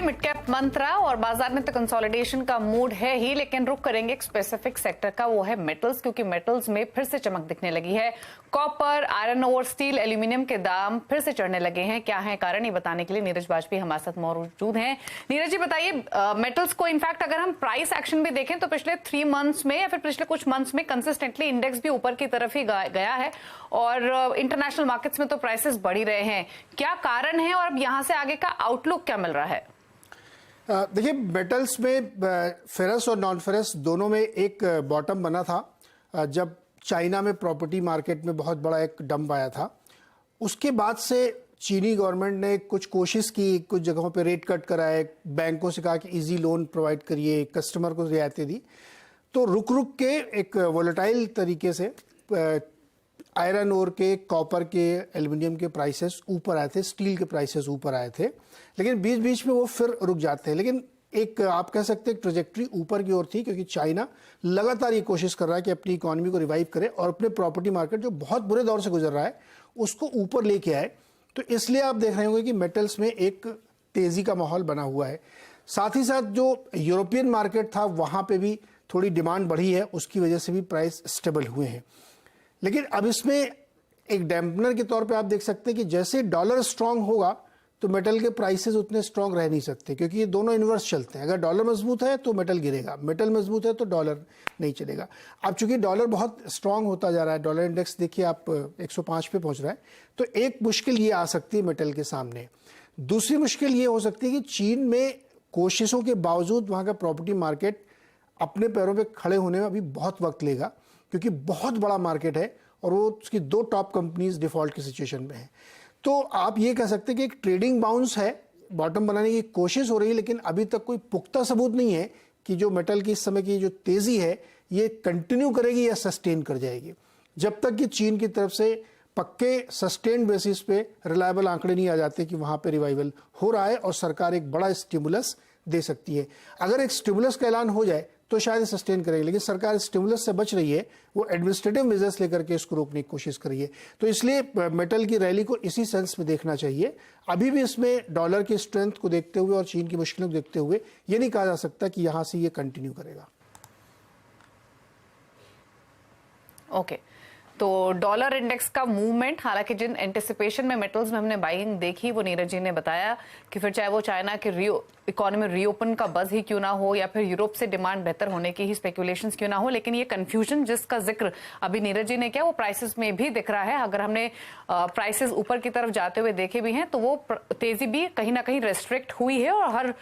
Mid cap मंत्रा और बाजार में तो कंसोलिडेशन का मूड है ही, लेकिन रुक करेंगे एक स्पेसिफिक सेक्टर का, वो है मेटल्स, क्योंकि मेटल्स में फिर से चमक दिखने लगी है। Copper, iron ore, steel, aluminium के दाम फिर से चढ़ने लगे हैं। क्या है कारण, ये बताने के लिए नीरज वाजपेयी हमारे साथ मौजूद हैं। नीरज जी बताइए, मेटल्स को इनफैक्ट अगर हम प्राइस एक्शन भी देखें तो पिछले 3 मंथ्स में या फिर पिछले कुछ मंथ्स में कंसिस्टेंटली इंडेक्स भी ऊपर की तरफ ही गया है और इंटरनेशनल मार्केट्स में तो प्राइसेस बढ़ ही रहे हैं। क्या कारण है और अब यहां से आगे का आउटलुक क्या मिल रहा है? देखिए, मेटल्स में फेरस और नॉन फेरस दोनों में एक बॉटम बना था जब चाइना में प्रॉपर्टी मार्केट में बहुत बड़ा एक डंप आया था। उसके बाद से चीनी गवर्नमेंट ने कुछ कोशिश की, कुछ जगहों पे रेट कट कराए, बैंकों से कहा कि इजी लोन प्रोवाइड करिए, कस्टमर को रियायतें दी। तो रुक रुक के एक वोलेटाइल तरीके से आयरन ओर के, कॉपर के, एल्युमिनियम के प्राइसेस ऊपर आए थे, स्टील के प्राइसेस ऊपर आए थे, लेकिन बीच बीच में वो फिर रुक जाते हैं। लेकिन एक आप कह सकते हैं ट्रेजेक्ट्री ऊपर की ओर थी, क्योंकि चाइना लगातार ये कोशिश कर रहा है कि अपनी इकोनॉमी को रिवाइव करे और अपने प्रॉपर्टी मार्केट जो बहुत बुरे दौर से गुजर रहा है उसको ऊपर लेके आए। तो इसलिए आप देख रहे होंगे कि मेटल्स में एक तेजी का माहौल बना हुआ है। साथ ही साथ जो यूरोपियन मार्केट था वहाँ पे भी थोड़ी डिमांड बढ़ी है, उसकी वजह से भी प्राइस स्टेबल हुए हैं। लेकिन अब इसमें एक डैम्पनर के तौर पे आप देख सकते हैं कि जैसे डॉलर स्ट्रांग होगा तो मेटल के प्राइसेस उतने स्ट्रांग रह नहीं सकते, क्योंकि ये दोनों इन्वर्स चलते हैं। अगर डॉलर मजबूत है तो मेटल गिरेगा, मेटल मजबूत है तो डॉलर नहीं चलेगा। अब चूंकि डॉलर बहुत स्ट्रांग होता जा रहा है, डॉलर इंडेक्स देखिए आप 105 पे पहुंच रहा है, तो एक मुश्किल ये आ सकती है मेटल के सामने। दूसरी मुश्किल ये हो सकती है कि चीन में कोशिशों के बावजूद वहाँ का प्रॉपर्टी मार्केट अपने पैरों पर खड़े होने में अभी बहुत वक्त लेगा, क्योंकि बहुत बड़ा मार्केट है और वो उसकी 2 टॉप कंपनीज डिफॉल्ट की सिचुएशन में है। तो आप ये कह सकते हैं कि एक ट्रेडिंग बाउंस है, बॉटम बनाने की कोशिश हो रही है, लेकिन अभी तक कोई पुख्ता सबूत नहीं है कि जो मेटल की इस समय की जो तेजी है ये कंटिन्यू करेगी या सस्टेन कर जाएगी। जब तक कि चीन की तरफ से पक्के सस्टेन बेसिस पे रिलायबल आंकड़े नहीं आ जाते कि वहां पे रिवाइवल हो रहा है और सरकार एक बड़ा स्टिमुलस दे सकती है। अगर एक स्टिमुलस का ऐलान हो जाए तो शायद सस्टेन करेगी, लेकिन सरकार स्टिमुलस से बच रही है, वो एडमिनिस्ट्रेटिव मेजर्स लेकर के इसको रोकने की कोशिश कर रही है। तो इसलिए मेटल की रैली को इसी सेंस में देखना चाहिए। अभी भी इसमें डॉलर की स्ट्रेंथ को देखते हुए और चीन की मुश्किलों को देखते हुए ये नहीं कहा जा सकता कि यहां से ये कंटिन्यू करेगा। ओके, तो डॉलर इंडेक्स का मूवमेंट, हालांकि जिन एंटिसिपेशन में मेटल्स में हमने बाइंग देखी वो नीरज जी ने बताया कि फिर चाहे वो चाइना के इकोनॉमी रीओपन का बज ही क्यों ना हो या फिर यूरोप से डिमांड बेहतर होने की ही स्पेकुलेशंस क्यों ना हो, लेकिन ये कंफ्यूजन जिसका जिक्र अभी नीरज जी ने किया वो प्राइसेस में भी दिख रहा है। अगर हमने प्राइसेस ऊपर की तरफ जाते हुए देखे भी हैं तो वो तेजी भी कहीं ना कहीं रेस्ट्रिक्ट हुई है और हर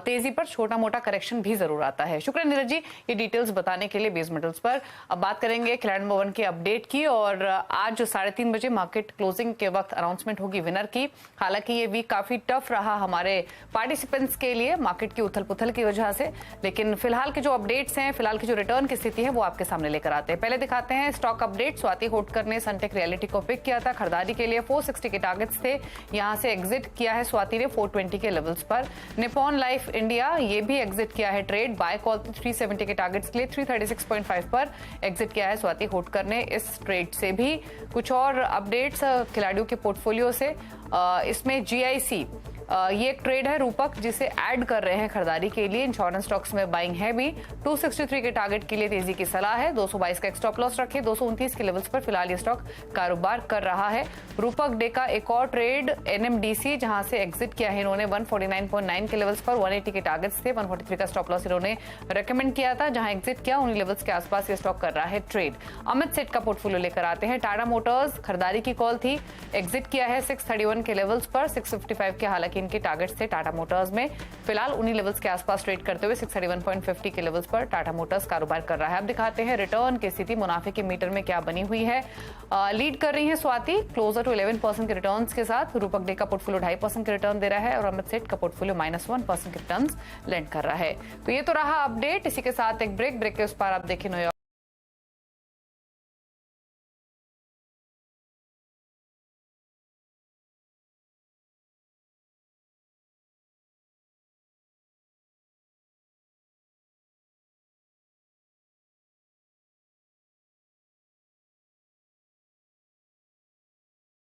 तेजी पर छोटा मोटा करेक्शन भी जरूर आता है। शुक्रिया नीरज जी ये डिटेल्स बताने के लिए बेस मेटल्स पर। अब बात करेंगे खिलाड़ी नंबर 1 के अपडेट की, और आज 3:30 बजे मार्केट क्लोजिंग के वक्त अनाउंसमेंट होगी विनर की। हालांकि ये वीक काफी टफ रहा हमारे पार्टिसिपेंट्स के लिए मार्केट की उथल पुथल की वजह से, लेकिन फिलहाल के जो अपडेट्स हैं, फिलहाल की जो रिटर्न की स्थिति है वो आपके सामने लेकर आते हैं। पहले दिखाते हैं स्टॉक अपडेट। स्वाति होटकर ने सनटेक रियलिटी को पिक किया था, खरीदारी के लिए 460 के टारगेट्स थे, यहां से एग्जिट किया है स्वाति ने 420 के लेवल्स पर। निप्पॉन लाइफ इंडिया ये भी एग्जिट किया है ट्रेड, बाय कॉल 370 के टारगेट्स के लिए 336.5 पर एग्जिट किया है स्वाति होटकर ने इस ट्रेड से भी। कुछ और अपडेट्स खिलाड़ियों के पोर्टफोलियो से, इसमें जीआईसी ये एक ट्रेड है रूपक जिसे ऐड कर रहे हैं खरीदारी के लिए। इंश्योरेंस स्टॉक्स में बाइंग है भी, 263 के टारगेट के लिए तेजी की सलाह है, 222 का स्टॉप लॉस रखे, 229 के लेवल्स पर फिलहाल ये स्टॉक कारोबार कर रहा है। रूपक डे का एक और ट्रेड एनएमडीसी, जहां से एग्जिट किया है इन्होंने 149.9 के लेवल्स पर, 180 के टारगेट्स थे, 143 का स्टॉप लॉस इन्होंने रेकमेंड किया था, जहां एग्जिट किया उन्हीं लेवल्स के आसपास ये स्टॉक कर रहा है ट्रेड। अमित सेठ का पोर्टफोलियो लेकर आते हैं। टाटा मोटर्स खरीदारी की कॉल थी, एग्जिट किया है 631 के लेवल्स पर, 655 के हालांकि इनके टारगेट्स थे टाटा मोटर्स में, फिलहाल उन्हीं लेवल्स के आसपास ट्रेड करते हुए 631.50 के लेवल्स पर टाटा मोटर्स कारोबार कर रहा है। अब दिखाते हैं रिटर्न की स्थिति, मुनाफे के मीटर में क्या बनी हुई है। लीड कर रही है स्वाति क्लोजर टू 11% के रिटर्न्स के साथ, रूपक डे का पोर्टफोलियो 2.5% के रिटर्न दे रहा है और अमित सेठ का पोर्टफोलियो -1% के रिटर्न्स लैंड कर रहा है। तो ये तो रहा अपडेट। इसी के साथ एक ब्रेक के उस पर आप देखें न्यूयॉर्क